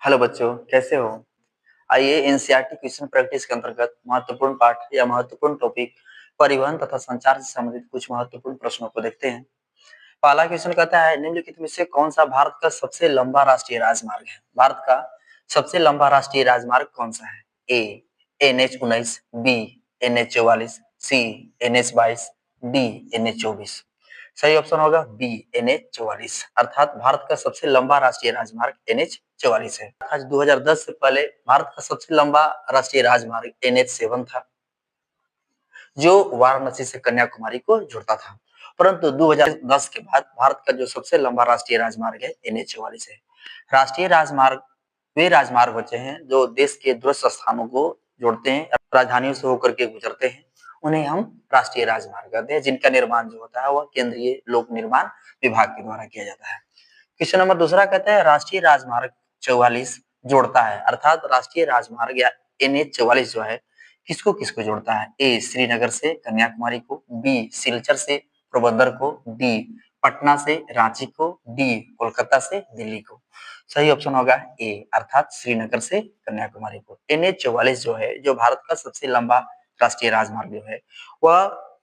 Hello बच्चों, कैसे हो? आइए एनसीईआरटी क्वेश्चन प्रैक्टिस के अंतर्गत महत्वपूर्ण पाठ या महत्वपूर्ण टॉपिक परिवहन तथा संचार से संबंधित कुछ महत्वपूर्ण प्रश्नों को देखते हैं। पहला क्वेश्चन कहता है, निम्नलिखित में से कौन सा भारत का सबसे लंबा राष्ट्रीय राजमार्ग है? भारत का सबसे लंबा राष्ट्रीय राजमार्ग कौन सा है? ए NH-19, बी NH-44, सी NH-22, डी NH-24। सही ऑप्शन होगा बी NH-44, अर्थात भारत का सबसे लंबा राष्ट्रीय राजमार्ग NH-44 है। आज 2010 से पहले भारत का सबसे लंबा राष्ट्रीय राजमार्ग NH-7 था, जो वाराणसी से कन्याकुमारी को जोड़ता था। परंतु 2010 के बाद भारत का जो सबसे लंबा राष्ट्रीय राजमार्ग है NH-44 है। राष्ट्रीय राजमार्ग वे राजमार्ग होते हैं जो देश के दूरस्थ स्थानों को जोड़ते हैं, राजधानियों से होकर के गुजरते हैं। उन्हें हम राष्ट्रीय राजमार्ग कहते हैं, जिनका निर्माण जो होता है वह केंद्रीय लोक निर्माण विभाग के द्वारा किया जाता है। क्वेश्चन नंबर दूसरा कहता है, राष्ट्रीय राजमार्ग 44 जोड़ता है, अर्थात राष्ट्रीय राजमार्ग या NH-44 जो है किसको किसको जोड़ता है? ए श्रीनगर से कन्याकुमारी को, बी सिलचर से पोरबंदर को, डी पटना से रांची को, डी कोलकाता से दिल्ली को। सही ऑप्शन होगा ए, अर्थात श्रीनगर से कन्याकुमारी को। NH-44 जो है, जो भारत का सबसे लंबा राष्ट्रीय राजमार्ग जो है, वह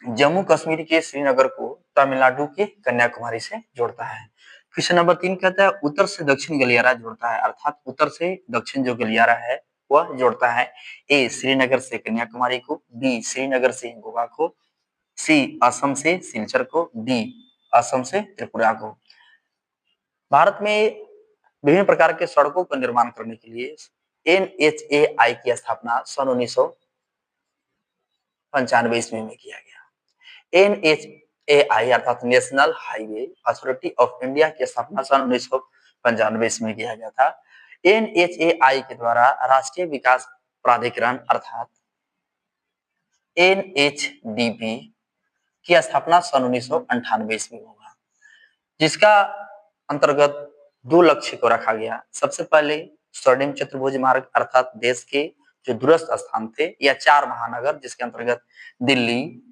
जम्मू कश्मीर के श्रीनगर को तमिलनाडु के कन्याकुमारी से जोड़ता है। क्वेश्चन नंबर 3 कहता है, उत्तर से दक्षिण गलियारा जोड़ता है, अर्थात उत्तर से दक्षिण जो गलियारा है वह जोड़ता है। ए श्रीनगर से कन्याकुमारी को, बी श्रीनगर से गोवा को, सी असम से सिलचर को, डी असम से त्रिपुरा को। भारत में विभिन्न प्रकार के सड़कों का निर्माण करने के लिए NHAI की स्थापना सन 1995 ईस्वी में किया गया। NHAI अर्थात national highway authority of India की स्थापना सन 1995 में किया गया था। NHAI के द्वारा राष्ट्रीय विकास प्राधिकरण अर्थात NHDP की स्थापना सन 1998 ईस्वी में होगा, जिसका अंतर्गत दो लक्ष्य को रखा गया। सबसे पहले स्वर्णिम चतुर्भुज मार्ग अर्थात देश के जो दूरस्थ स्थान थे या 4 महानगर, जिसके अंतर्गत दिल्ली,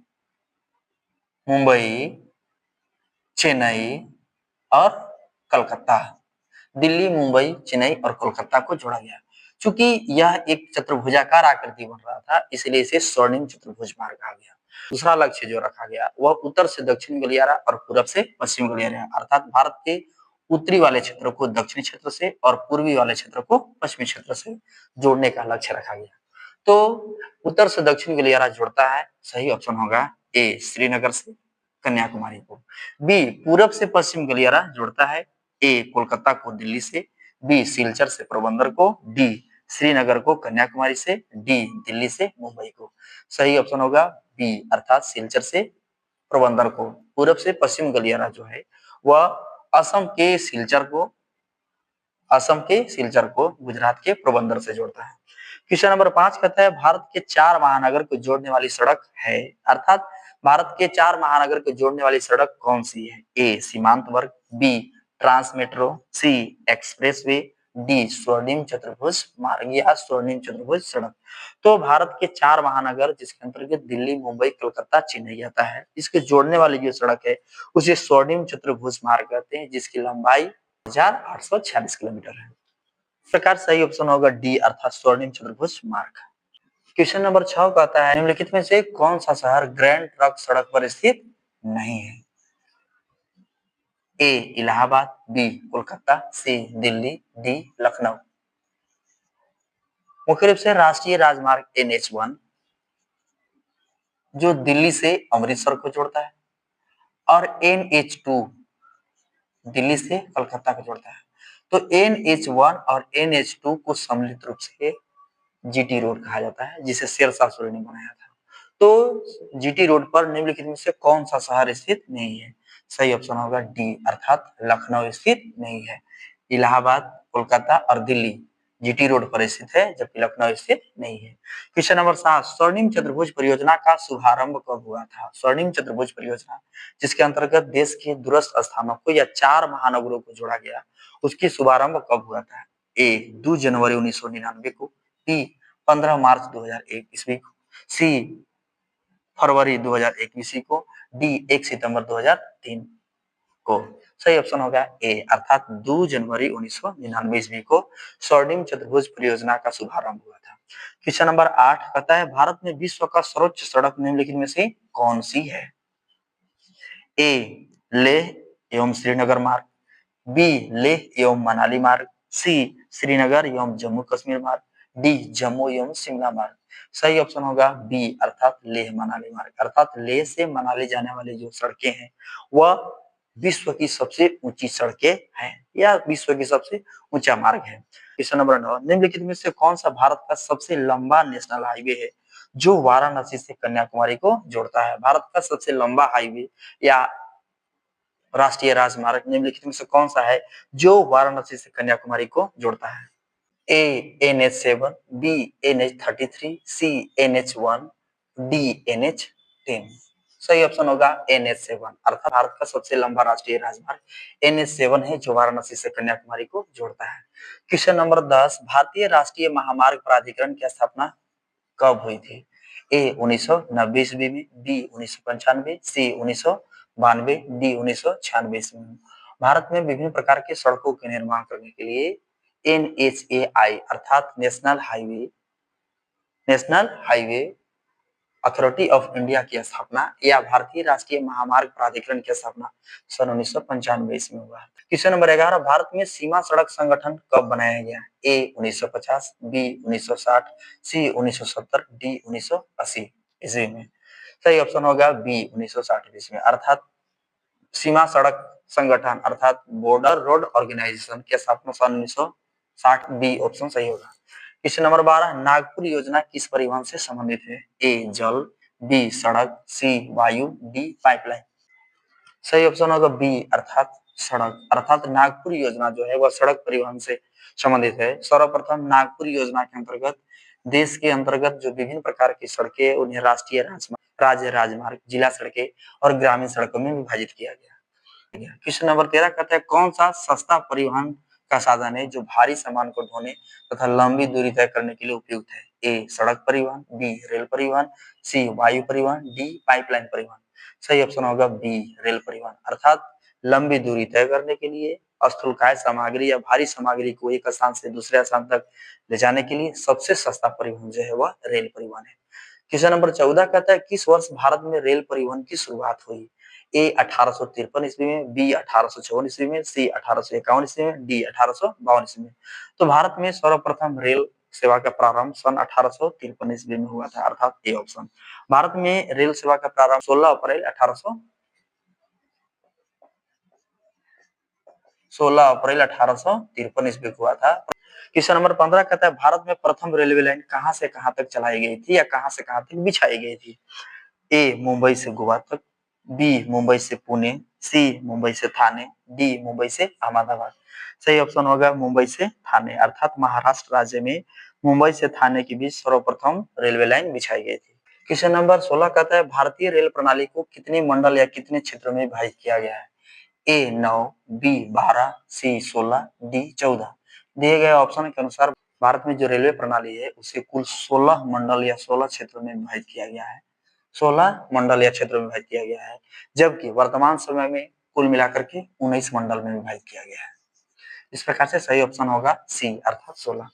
मुंबई, चेन्नई और कलकत्ता, दिल्ली, मुंबई, चेन्नई और कोलकाता को जोड़ा गया। चूंकि यह एक चतुर्भुजाकार आकृति बन रहा था, इसलिए इसे स्वर्णिम चतुर्भुज मार्ग कहा गया। दूसरा लक्ष्य जो रखा गया वह उत्तर से दक्षिण गलियारा और पूरब से पश्चिम गलियारा, अर्थात भारत के उत्तरी वाले क्षेत्र को दक्षिणी क्षेत्र से और पूर्वी वाले क्षेत्र को पश्चिमी क्षेत्र से जोड़ने का लक्ष्य रखा गया। तो उत्तर से दक्षिण गलियारा जोड़ता है, सही ऑप्शन होगा ए श्रीनगर से कन्याकुमारी को। बी पूरब से पश्चिम गलियारा जोड़ता है, ए कोलकाता को दिल्ली से, बी सिलचर से पोरबंदर को, डी श्रीनगर को कन्याकुमारी से, डी दिल्ली से मुंबई को। सही ऑप्शन होगा बी, अर्थात सिलचर से पोरबंदर को। पूरब से पश्चिम गलियारा जो है वह असम के सिलचर को गुजरात के पोरबंदर से जोड़ता है। क्वेश्चन नंबर 5 कहता है, भारत के 4 महानगर को जोड़ने वाली सड़क है, अर्थात भारत के 4 महानगर को जोड़ने वाली सड़क कौन सी है? ए सीमांत वर्ग, बी ट्रांस मेट्रो, सी एक्सप्रेसवे, डी स्वर्णिम चतुर्भुज मार्ग या स्वर्णिम चतुर्भुज सड़क। तो भारत के 4 महानगर, जिसके अंतर्गत दिल्ली, मुंबई, कोलकाता, चेन्नई आता है, इसके जोड़ने वाली जो सड़क है उसे स्वर्णिम चतुर्भुज मार्ग कहते हैं, जिसकी लंबाई 1846 किलोमीटर है। इस प्रकार सही ऑप्शन होगा डी, अर्थात स्वर्णिम चतुर्भुज मार्ग। क्वेश्चन नंबर 6 कहता है, निम्नलिखित में से कौन सा शहर ग्रैंड ट्रंक सड़क पर स्थित नहीं है? ए इलाहाबाद, बी कोलकाता, सी दिल्ली, डी लखनऊ। मुख्य रूप से राष्ट्रीय राजमार्ग NH-1 जो दिल्ली से अमृतसर को जोड़ता है और NH-2 दिल्ली से कलकत्ता को जोड़ता है। तो NH-1 और NH-2 को सम्मिलित रूप से GT रोड कहा जाता है, जिसे शेरशाह सूरी ने बनाया था। तो GT रोड पर निम्नलिखित में से कौन सा शहर स्थित नहीं है? सही ऑप्शन होगा डी, अर्थात लखनऊ स्थित नहीं है। इलाहाबाद, कोलकाता और दिल्ली GT रोड पर स्थित है, जबकि लखनऊ स्थित नहीं है। क्वेश्चन नंबर 7, स्वर्णिम चतुर्भुज परियोजना का शुभारंभ कब हुआ था? स्वर्णिम चतुर्भुज परियोजना, जिसके अंतर्गत देश के दूरस्थ स्थानों को या 4 महानगरों को जोड़ा गया, उसकी शुभारंभ कब हुआ था? ए 2 जनवरी 1999 को, बी 15 मार्च 2001 ईस्वी को, सी फरवरी 2001 ईस्वी को, डी 1 सितंबर 2003 को। सही ऑप्शन होगा ए, अर्थात 2 जनवरी 1999 ईस्वी को स्वर्णिम चतुर्भुज परियोजना का शुभारंभ हुआ था। क्वेश्चन नंबर 8 कहता है भारत में विश्व का सर्वोच्च सड़क निम्नलिखित में से कौन सी है? ए, लेह एवं श्रीनगर मार्ग, बी, लेह एवं मनाली मार्ग, सी, श्रीनगर एवं जम्मू कश्मीर मार्ग, डी, जम्मू एवं शिमला मार्ग। सही ऑप्शन होगा बी, अर्थात लेह मनाली मार्ग। अर्थात लेह से मनाली जाने वाली जो सड़कें हैं वह विश्व की सबसे ऊंची सड़कें हैं या विश्व की सबसे ऊंचा मार्ग है। क्वेश्चन नंबर 9, निम्नलिखित में से कौन सा भारत का सबसे लंबा नेशनल हाईवे है जो वाराणसी से कन्याकुमारी को जोड़ता है? भारत का सबसे लंबा हाईवे या राष्ट्रीय राजमार्ग निम्नलिखित में से कौन सा है जो वाराणसी से कन्याकुमारी को जोड़ता है? ए, NH7, बी, NH33, सी, NH1, डी, NH10। सही ऑप्शन होगा NH7, अर्थात भारत का सबसे लंबा राष्ट्रीय राजमार्ग NH7 है जो वाराणसी से कन्याकुमारी को जोड़ता है। क्वेश्चन नंबर 10, भारतीय राष्ट्रीय महामार्ग प्राधिकरण की स्थापना कब हुई थी? ए, 1990 ईस्वी में, बी, 1995, सी, 1992, डी, 1996 ईस्वी में। भारत में विभिन्न प्रकार के सड़कों के निर्माण करने के लिए NHAI अर्थात national highway authority of India की स्थापना या भारतीय राष्ट्रीय महामार्ग प्राधिकरण की स्थापना सन 1995 ईस्वी में हुआ। क्वेश्चन नंबर 11, भारत में सीमा सड़क संगठन कब बनाया गया? ए, 1950, बी, 1960, सी, 1970, डी, 1980 ईस्वी में। सही ऑप्शन होगा बी, 1960 ईस्वी में, अर्थात सीमा सड़क संगठन अर्थात बॉर्डर रोड ऑर्गेनाइजेशन की स्थापना सन 1960, बी ऑप्शन सही होगा। क्वेश्चन नंबर 12, नागपुर योजना किस परिवहन से संबंधित है? ए, जल, बी, सड़क, सी, वायु, डी, पाइपलाइन। सही ऑप्शन होगा बी, अर्थात सड़क। अर्थात नागपुर योजना जो है वह सड़क परिवहन से संबंधित है। सर्वप्रथम नागपुर योजना के अंतर्गत देश के अंतर्गत जो विभिन्न प्रकार की सड़कें उन्हें राष्ट्रीय राजमार्ग, राज्य राजमार्ग, जिला सड़कें और ग्रामीण सड़कों में विभाजित किया गया। क्वेश्चन नंबर 13 कहता है कौन सा सस्ता परिवहन का साधन है जो भारी सामान को ढोने तथा लंबी दूरी तय करने के लिए उपयुक्त है? ए, सड़क परिवहन, बी, रेल परिवहन, सी, वायु परिवहन, डी, पाइपलाइन परिवहन। सही ऑप्शन होगा बी, रेल परिवहन। अर्थात लंबी दूरी तय करने के लिए स्थूलकाय सामग्री या भारी सामग्री को एक स्थान से दूसरे स्थान तक ले जाने के लिए सबसे सस्ता परिवहन जो है वह रेल परिवहन है। क्वेश्चन नंबर 14 कहता है किस वर्ष भारत में रेल परिवहन की शुरुआत हुई? ए, 1853 ईस्वी में, बी, 1854 ईस्वी में, सी, 1851 ईस्वी में, डी, 1852 ईस्वी में। तो भारत में सर्वप्रथम रेल सेवा का प्रारंभ सन 1853 ईस्वी में हुआ था, अर्थात ए ऑप्शन। भारत में रेल सेवा का प्रारंभ 16 अप्रैल 1853 ईस्वी को हुआ था। क्वेश्चन नंबर 15 कहता है भारत में प्रथम रेलवे लाइन कहां से कहां तक चलाई गई थी या कहां से कहां तक बिछाई गई थी? ए, मुंबई से गोवा तक, बी, मुंबई से पुणे, सी, मुंबई से थाने, डी, मुंबई से अहमदाबाद। सही ऑप्शन होगा मुंबई से थाने, अर्थात महाराष्ट्र राज्य में मुंबई से थाने के बीच सर्वप्रथम रेलवे लाइन बिछाई गई थी। क्वेश्चन नंबर 16 कहता है भारतीय रेल प्रणाली को कितने मंडल या कितने क्षेत्रों में विभाजित किया गया है? ए, 9, बी, 12, सी, 16, डी, 14। दिए गए ऑप्शन के अनुसार भारत में जो रेलवे प्रणाली है उसे कुल 16 मंडल या 16 क्षेत्रों में विभाजित किया गया है। 16 मंडल या क्षेत्रों में विभाजित किया गया है, जबकि वर्तमान समय में कुल मिलाकर के 19 मंडल में विभाजित किया गया है। इस प्रकार से सही ऑप्शन होगा सी, अर्थात 16।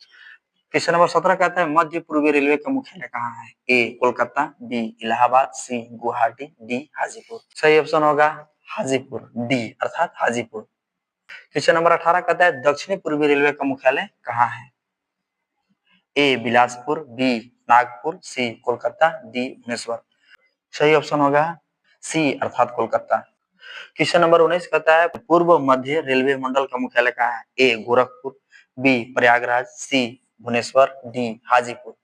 क्वेश्चन नंबर 17 कहता है मध्य पूर्वी रेलवे का मुख्यालय कहाँ है? ए, कोलकाता, बी, इलाहाबाद, सी, गुवाहाटी, डी, हाजीपुर। सही ऑप्शन होगा हाजीपुर, डी, अर्थात हाजीपुर। क्वेश्चन नंबर 18 कहता है दक्षिणी पूर्वी रेलवे का मुख्यालय कहाँ है? ए, बिलासपुर, बी, नागपुर, सी, कोलकाता, डी, भुवनेश्वर। सही ऑप्शन होगा सी, अर्थात कोलकाता। क्वेश्चन नंबर 19 कहता है पूर्व मध्य रेलवे मंडल का मुख्यालय कहाँ है? ए, गोरखपुर, बी, प्रयागराज, सी, भुवनेश्वर, डी, हाजीपुर।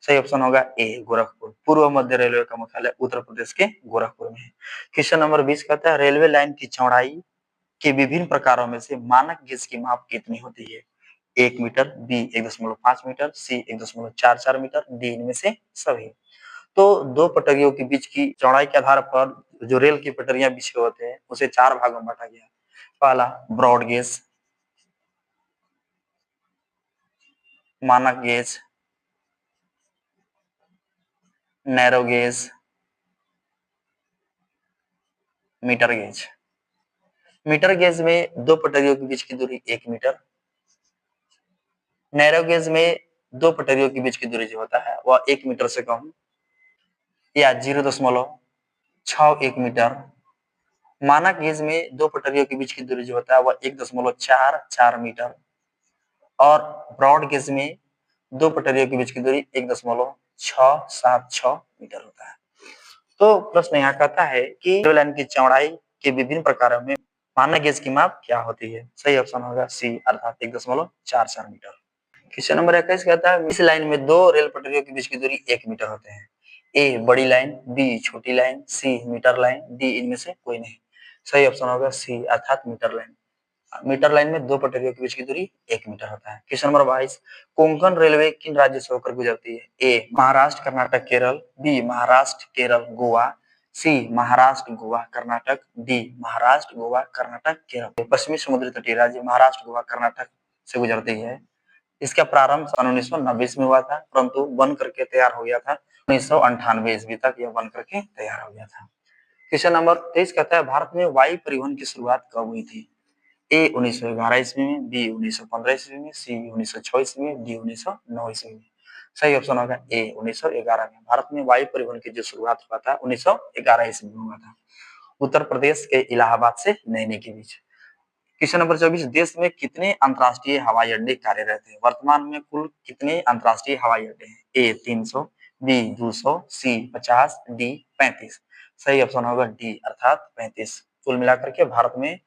सही ऑप्शन होगा ए, गोरखपुर। पूर्व मध्य रेलवे का मुख्यालय उत्तर प्रदेश के गोरखपुर में है। क्वेश्चन नंबर 20 कहता है रेलवे लाइन की चौड़ाई के विभिन्न प्रकारों में से मानक गेज की माप कितनी होती है? 1 मीटर, बी, 1.5 मीटर, सी, 1.44 मीटर, डी, इनमें से सभी। तो दो पटरियों के बीच की चौड़ाई के आधार पर जो रेल की पटरियां बिछे होते हैं उसे 4 भागों में बांटा गया है। पहला ब्रॉड गेज, मानक gauge, narrow gauge, metre gauge. Metre gauge में दो पटरियों के बीच की दूरी 1 मीटर, नैरो गेज में दो पटरियों के बीच की दूरी जो होता है वह 1 मीटर से कम या 0.61 मीटर, मानक गेज में दो पटरियों के बीच की दूरी जो होता है वह 1.44 मीटर और ब्रॉड गेज में दो पटरियों के बीच की दूरी 1.676 मीटर होता है। तो प्रश्न यहाँ कहता है कि रेलवे लाइन की चौड़ाई के विभिन्न प्रकारों में मानक गेज की माप क्या होती है? सही ऑप्शन होगा सी अर्थात 1.44 मीटर। क्वेश्चन नंबर 21 कहता है इस लाइन में दो रेल पटरियों के बीच की दूरी 1 मीटर होते हैं। ए बड़ी लाइन, बी छोटी लाइन, सी मीटर लाइन, डी इनमें से कोई नहीं। सही ऑप्शन होगा सी अर्थात मीटर लाइन। मीटर लाइन में दो पटरियों के बीच की दूरी 1 मीटर होता है। क्वेश्चन नंबर 22 कोंकण रेलवे किन राज्यों से होकर गुजरती है? ए महाराष्ट्र, कर्नाटक, केरल, बी महाराष्ट्र, केरल, गोवा, सी महाराष्ट्र, गोवा, कर्नाटक, डी महाराष्ट्र, गोवा, कर्नाटक, केरल। पश्चिमी समुद्री तटीय राज्य महाराष्ट्र, गोवा, कर्नाटक से गुजरती है। इसका प्रारंभ सन 1990 में हुआ था, परंतु बन करके तैयार हो गया था 1998 ईस्वी तक यह बन करके तैयार हो गया था। क्वेश्चन नंबर 23 कहता है भारत में वायु परिवहन की शुरुआत कब हुई थी? ए 1911 ईस्वी में, बी 1915 ईस्वी में, सी 1906 ईस्वी में, डी 1909 ईस्वी में। सही ऑप्शन होगा ए 1911 में। भारत में वायु परिवहन की जो शुरुआत हुआ था 1911 ईस्वी में हुआ था, उत्तर प्रदेश के इलाहाबाद से नैनी के बीच। क्वेश्चन नंबर 24 देश में कितने अंतरराष्ट्रीय हवाई अड्डे कार्यरत हैं? वर्तमान में कुल कितने अंतरराष्ट्रीय हवाई अड्डे हैं? ए 300, बी 200, सी 50, डी 35। सही ऑप्शन होगा डी अर्थात 35। कुल मिलाकर के भारत में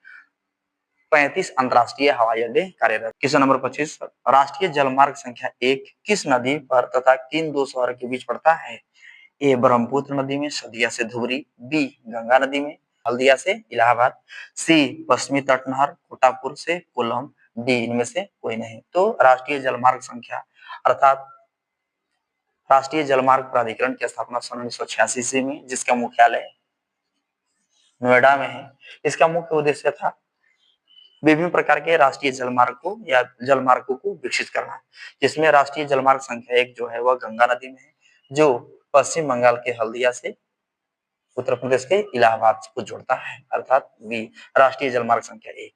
35 अंतरराष्ट्रीय हवाई अड्डे कार्यरत। क्वेश्चन नंबर 25 राष्ट्रीय जलमार्ग संख्या 1 किस नदी पर तथा किन दो शहरों के बीच पड़ता है? ए ब्रह्मपुत्र नदी में सदिया से धुबरी, बी गंगा नदी में हल्दिया से इलाहाबाद, सी पश्चिमी तट नहर कोटापुर से कोल्लम, डी इनमें से कोई नहीं। तो राष्ट्रीय जलमार्ग संख्या अर्थात राष्ट्रीय जलमार्ग प्राधिकरण की स्थापना सन 1986 ईस्वी में, जिसका मुख्यालय नोएडा में है। इसका मुख्य उद्देश्य था विभिन्न प्रकार के राष्ट्रीय जलमार्ग को या जलमार्गों को विकसित करना, जिसमें राष्ट्रीय जलमार्ग संख्या 1 जो है वह गंगा नदी में है, जो पश्चिम बंगाल के हल्दिया से उत्तर प्रदेश के इलाहाबाद को जोड़ता है, अर्थात बी राष्ट्रीय जलमार्ग संख्या 1।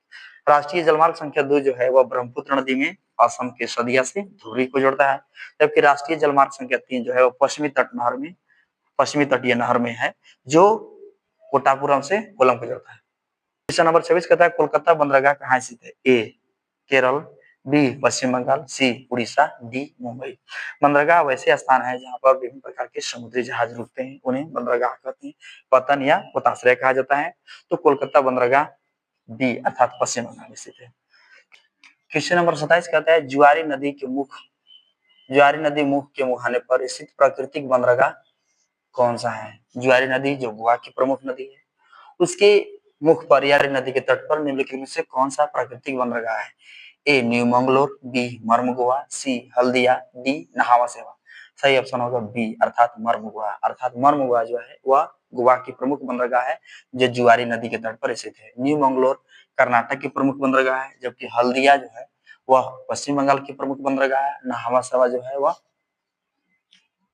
राष्ट्रीय जलमार्ग संख्या 2 जो है वह ब्रह्मपुत्र नदी में असम के सदिया से धुबरी को जोड़ता है, जबकि राष्ट्रीय जलमार्ग संख्या 3 जो है वह पश्चिमी तटीय नहर में है, जो कोटापुरम से कोलम को जोड़ता है। क्वेश्चन नंबर 26 कहता है कोलकाता बंदरगाह कहाँ स्थित है? ए केरल, बी पश्चिम बंगाल, सी उड़ीसा, डी मुंबई। बंदरगाह वैसे स्थान है जहां पर विभिन्न प्रकार के समुद्री जहाज रुकते हैं, उन्हें बंदरगाह कहते हैं। पतन या पोताश्रय कहा जाता है। तो कोलकाता बंदरगाह बी अर्थात पश्चिम बंगाल में स्थित है। क्वेश्चन नंबर 27 कहता है जुआरी नदी मुख के मुहाने पर स्थित प्राकृतिक बंदरगाह कौन सा है? जुआरी नदी जो गोवा की प्रमुख नदी है, उसके मुख पर यारी नदी के तट पर निम्नलिखित में से कौन सा प्राकृतिक बंदरगाह है? A new Mangalore, B Marmagoa, C Haldia, D Nhava Sheva. सही ऑप्शन होगा बी अर्थात मर्मगोवा। अर्थात मर्मगोवा जो है वह गोवा की प्रमुख बंदरगाह है, जो जुआरी नदी के तट पर स्थित है। न्यू मंगलोर कर्नाटक की प्रमुख बंदरगाह है, जबकि हल्दिया जो है वह पश्चिम बंगाल की प्रमुख बंदरगाह है। नहावा सेवा जो है वह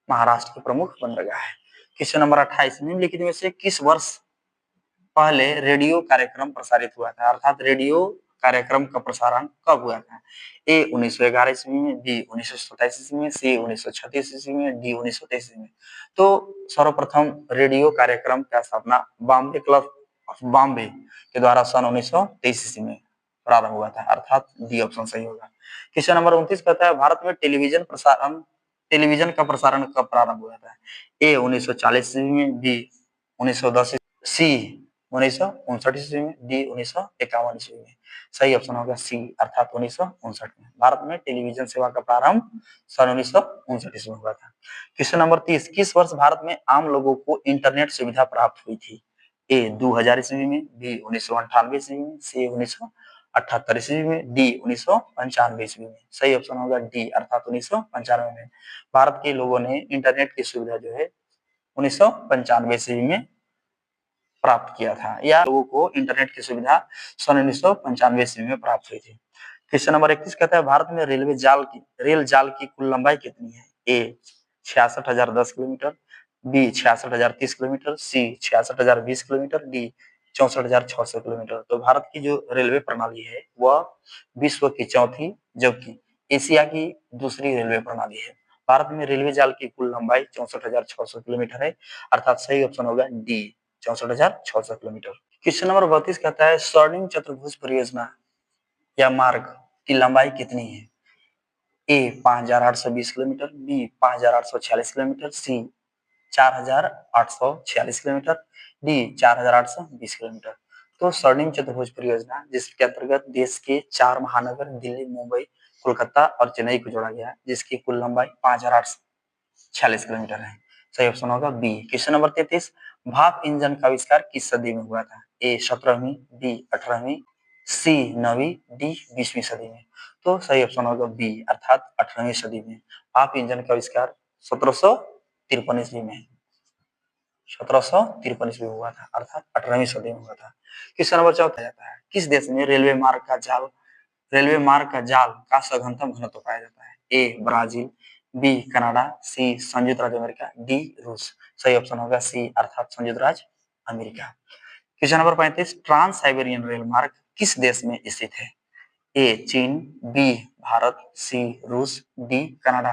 महाराष्ट्र की प्रमुख बंदरगाह है। क्वेश्चन नंबर 28 निम्नलिखित में से किस वर्ष पहले रेडियो कार्यक्रम प्रसारित हुआ था? अर्थात रेडियो कार्यक्रम का प्रसारण कब हुआ था? ए 1911 ईस्वी में, बी 1927 ईस्वी में, सी 1936 ईस्वी में, डी 1923 ईस्वी में। तो सर्वप्रथम रेडियो कार्यक्रम का स्थापना बॉम्बे क्लब ऑफ बॉम्बे के द्वारा सन 1923 ईस्वी में प्रारंभ हुआ था, अर्थात डी ऑप्शन सही होगा। क्वेश्चन नंबर 29 कहता है भारत में टेलीविजन का प्रसारण कब प्रारंभ हुआ था? ए 1940 ईस्वी में, बी 1910, सी 1959 ईस्वी में, डी 1951 ईस्वी में। सही ऑप्शन होगा सी अर्थात 1959 में। भारत में टेलीविजन सेवा का प्रारंभ सन 1959 ईस्वी में हुआ था। क्वेश्चन नंबर 30 किस वर्ष भारत में आम लोगों को इंटरनेट सुविधा प्राप्त हुई थी? ए 2000 ईस्वी में, बी 1998 ईस्वी में, सी 1978 ईस्वी में, डी 1995 ईस्वी में। सही ऑप्शन होगा डी अर्थात 1995 में। भारत के लोगों ने इंटरनेट की सुविधा जो है 1995 ईस्वी में प्राप्त किया था, या लोगों को इंटरनेट की सुविधा सन 1995 ईस्वी में प्राप्त हुई थी। क्वेश्चन नंबर 31 कहता है भारत में रेल जाल की कुल लंबाई कितनी है? ए 66,010 किलोमीटर, बी 66,030 किलोमीटर, सी 66,020 किलोमीटर, डी 64,600 किलोमीटर। तो भारत की जो रेलवे प्रणाली है वह विश्व की चौथी जबकि एशिया की दूसरी रेलवे प्रणाली है। भारत में रेलवे जाल की कुल लंबाई 64,600 किलोमीटर है, अर्थात सही ऑप्शन होगा डी 64,600 किलोमीटर। क्वेश्चन नंबर 32 कहता है स्वर्णिम चतुर्भुज परियोजना या मार्ग की लंबाई कितनी है? ए 5,820 किलोमीटर, बी 5,846 किलोमीटर, सी 4,846 किलोमीटर, डी 4,820 किलोमीटर। तो स्वर्णिम चतुर्भुज परियोजना जिसके अंतर्गत देश के 4 महानगर दिल्ली, मुंबई, कोलकाता और चेन्नई को जोड़ा गया है, जिसकी कुल लंबाई 5,846 किलोमीटर है। सही ऑप्शन होगा बी। क्वेश्चन नंबर 33 भाप इंजन का आविष्कार किस सदी में हुआ था? ए 17वीं, बी 18वीं, सी 9वीं, डी 20वीं सदी में। तो सही ऑप्शन होगा बी अर्थात 18वीं सदी में। भाप इंजन का आविष्कार 1753 ईस्वी में 1753 ईस्वी में हुआ था, अर्थात 18वीं सदी में हुआ था। क्वेश्चन नंबर 14 जाता है किस देश में रेलवे मार्ग का जाल का सघनतम घनत्व पाया जाता है? ए ब्राजील, बी कनाडा, सी संयुक्त राज्य अमेरिका, डी रूस। सही ऑप्शन होगा सी अर्थात संयुक्त राज्य America. Question number 35 Trans Siberian rail मार्ग किस देश में स्थित है? ए चीन, बी भारत, सी रूस, D Canada.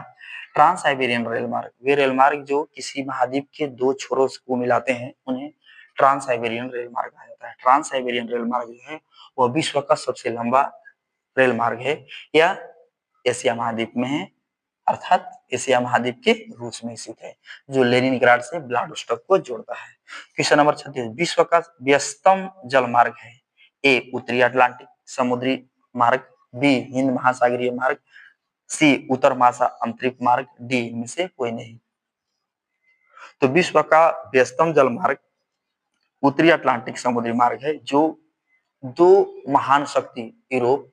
Trans Siberian rail मार्ग वे रेल मार्ग जो किसी महाद्वीप के दो छोरों को मिलाते हैं उन्हें ट्रांस साइबेरियन रेल मार्ग कहा जाता है। ट्रांस साइबेरियन रेल मार्ग जो है वह विश्व का सबसे लंबा रेल मार्ग है। यह एशिया महाद्वीप में है, अर्थात एशिया महाद्वीप के रूस में स्थित है, जो लेनिनग्राड से व्लादिवोस्टोक को जोड़ता है। क्वेश्चन नंबर 36 विश्व का व्यस्तम जल मार्ग है? ए उत्तरी अटलांटिक समुद्री मार्ग, बी हिंद महासागरीय मार्ग, सी उत्तर महासागरीय मार्ग, डी इनमें से कोई नहीं। तो विश्व का व्यस्तम जल मार्ग उत्तरी अटलांटिक समुद्री मार्ग है, जो दो महान शक्ति यूरोप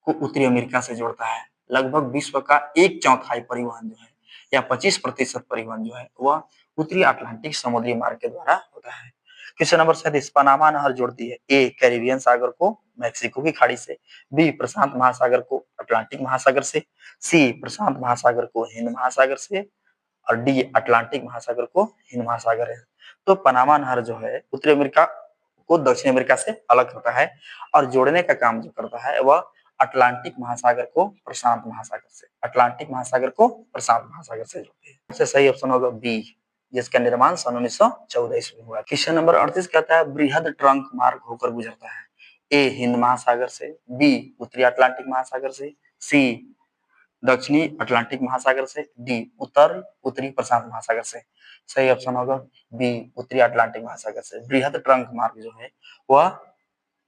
को उत्तरी अमेरिका से जोड़ता है। लगभग विश्व का 1/4 परिवहन जो है या 25% परिवहन जो है वह उत्तरी अटलांटिक समुद्री मार्ग के द्वारा होता है। क्वेश्चन नंबर 37 पनामा नहर जोड़ती है? ए कैरिबियन सागर को मैक्सिको की खाड़ी से, बी प्रशांत महासागर को अटलांटिक महासागर से, सी प्रशांत महासागर को हिंद महासागर से और डी अटलांटिक महासागर को हिंद महासागर है। तो पनामा नहर जो है उत्तरी अमेरिका को दक्षिण अमेरिका से अलग करता है और जोड़ने का काम जो करता है वह अटलांटिक महासागर को प्रशांत महासागर से जोड़ती है। सबसे सही ऑप्शन होगा बी जिसका निर्माण सन 1914 ईस्वी में हुआ। क्वेश्चन नंबर 38 कहता है बृहद ट्रंक मार्ग होकर गुजरता है? ए हिंद महासागर से, बी उत्तरी अटलांटिक महासागर से, सी दक्षिणी अटलांटिक महासागर से, डी उत्तरी प्रशांत महासागर से। सही ऑप्शन होगा बी उत्तरी अटलांटिक महासागर से। बृहद ट्रंक मार्ग जो है वह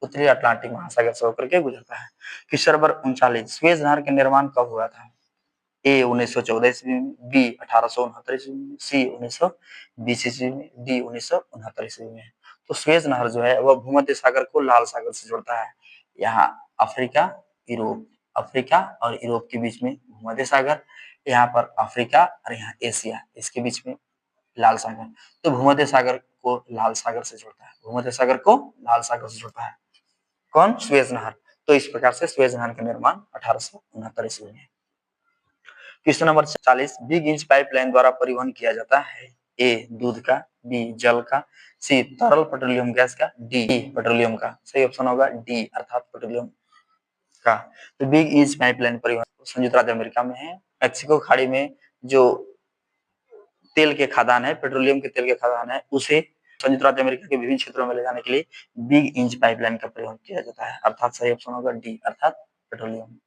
उत्तरी अटलांटिक महासागर से होकर के गुजरता है। क्वेश्चन नंबर 39 स्वेज नहर का निर्माण कब हुआ था? ए 1914 ईस्वी में, बी 1869 ईस्वी में, सी 1920 ईस्वी में, डी 1969 ईस्वी में। तो स्वेज नहर जो है वह भूमध्य सागर को लाल सागर से जोड़ता है। यहाँ अफ्रीका और यूरोप के बीच में भूमध्य सागर, यहाँ पर अफ्रीका और यहाँ एशिया, इसके बीच में लाल सागर। तो भूमध्य सागर को लाल सागर से जोड़ता है, कौन? स्वेज नहर। तो इस प्रकार से स्वेज नहर का निर्माण 1869 ईस्वी में। Question number 40 big inch pipeline द्वारा परिवहन किया जाता है? ए दूध का, बी जल का, सी तरल पेट्रोलियम गैस का, डी पेट्रोलियम का। सही ऑप्शन होगा डी अर्थात पेट्रोलियम का। तो बिग इंच पाइपलाइन परिवहन संयुक्त राज्य अमेरिका में है। मैक्सिको खाड़ी में जो तेल के खदान है, पेट्रोलियम के तेल के खदान है, उसे संयुक्त राज्य अमेरिका के विभिन्न क्षेत्रों में ले जाने के लिए बिग इंच पाइपलाइन का प्रयोग किया जाता है, अर्थात सही ऑप्शन होगा डी अर्थात पेट्रोलियम।